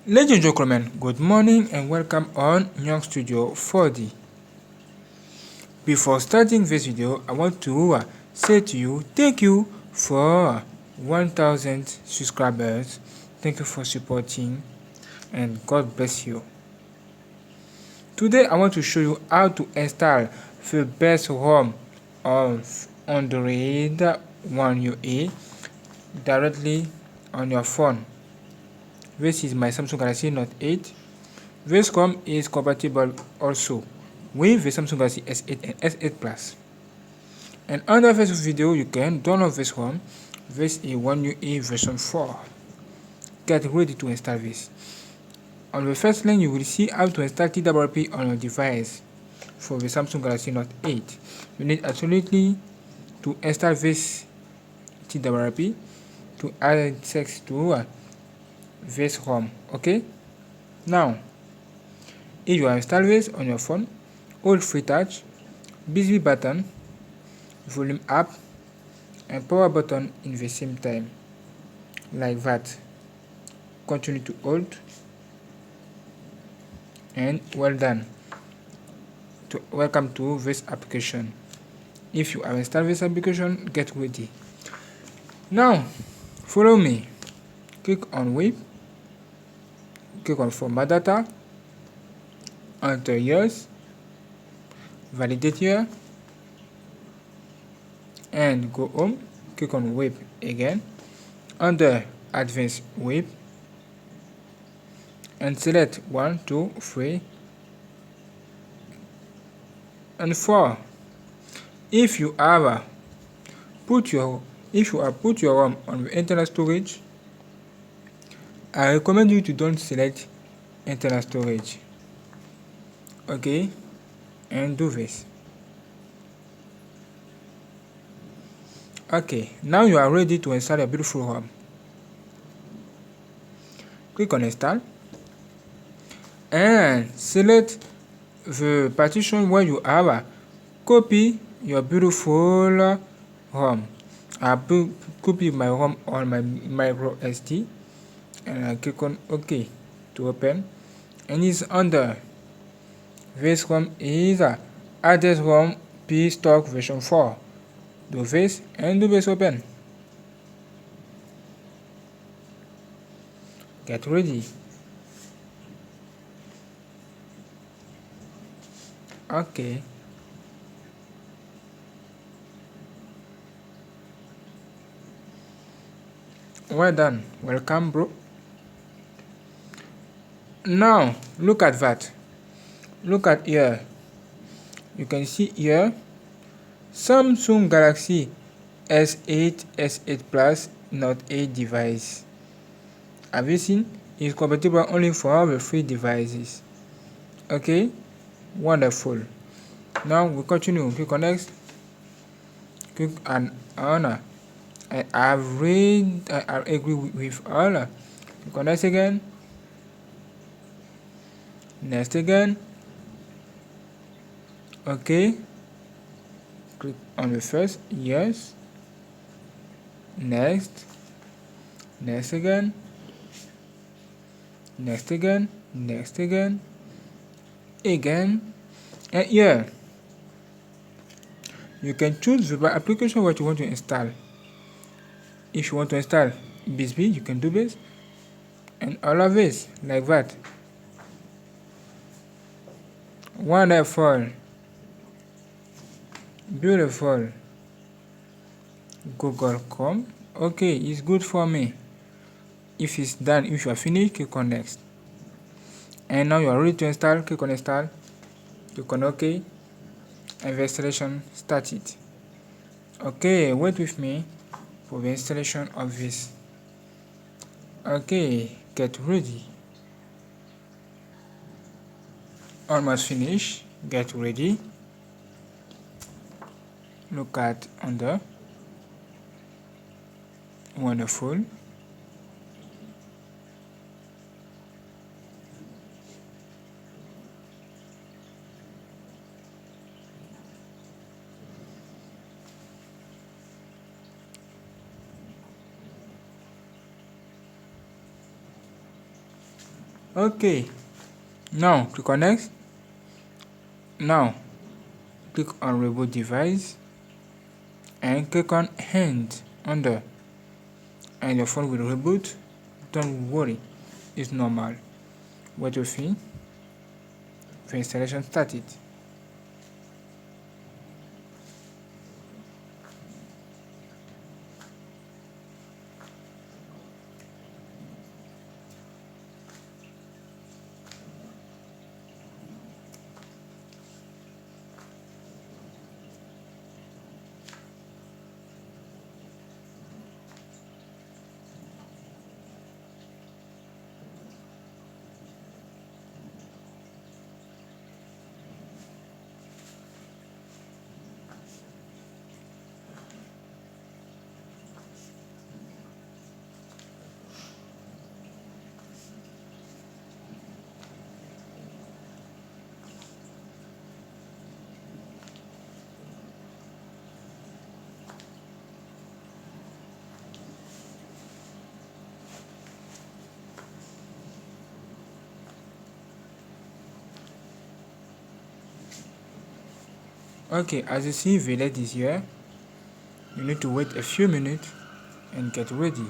Ladies and gentlemen, good morning and welcome on GNANGSTUDIO 4D. Before starting this video, I want to say to you, thank you for 1000 subscribers. Thank you for supporting and God bless you. Today I want to show you how to install the best ROM of Android One UI directly on your phone. This is my Samsung Galaxy Note 8. This ROM is compatible also with the Samsung Galaxy S8 and S8 Plus. And under this video, you can download this ROM. This is One UI version 4. Get ready to install this. On the first link, you will see how to install TWRP on your device for the Samsung Galaxy Note 8. You need absolutely to install this TWRP to add access to this ROM. Okay? Now, if you install this on your phone, hold free touch, busy button, volume up, and power button in the same time, like that. Continue to hold, and well done. Welcome to this application. If you have installed this application, get ready. Now, follow me. Click on Web, click on Format Data, enter years, validate year, and go home. Click on Web again, under Advanced Web, and select 1, 2, 3, and 4. If you have put your ROM on the internal storage, I recommend you to don't select internal storage. Okay, and do this. Okay, now you are ready to install a beautiful ROM. Click on install and select the partition where you have copy your beautiful ROM. I copy my ROM on my micro SD and I click on OK to open, and it's under this ROM is address ROM P stock version 4. Do this and do this open. Get ready. Okay. Well done. Welcome, bro. Now look at that. Look at here. You can see here Samsung Galaxy S8, S8 Plus, Note 8 device. Everything is compatible only for the free devices. Okay, wonderful. Now we continue. Click on next. Click on honor. I agree with all. Click on next again. Next again. Okay. Click on the first. Yes. Next. Next again. Next again. Next again. Again. And here you can choose the application what you want to install. If you want to install BSB, you can do this, and all of this like that. Wonderful, beautiful. Google Chrome. Okay, it's good for me. If it's done, if you are finished, click on next. And now you are ready to install. Click on install. Click on OK, and the installation started. Okay, wait with me for the installation of this. Okay, get ready. Almost finished. Get ready. Look at under. Wonderful. Okay, now click on next. Now click on reboot device and click on hand under, and your phone will reboot. Don't worry, it's normal. Wait with me. The installation started. Okay, as you see, the LED is here. You need to wait a few minutes and get ready.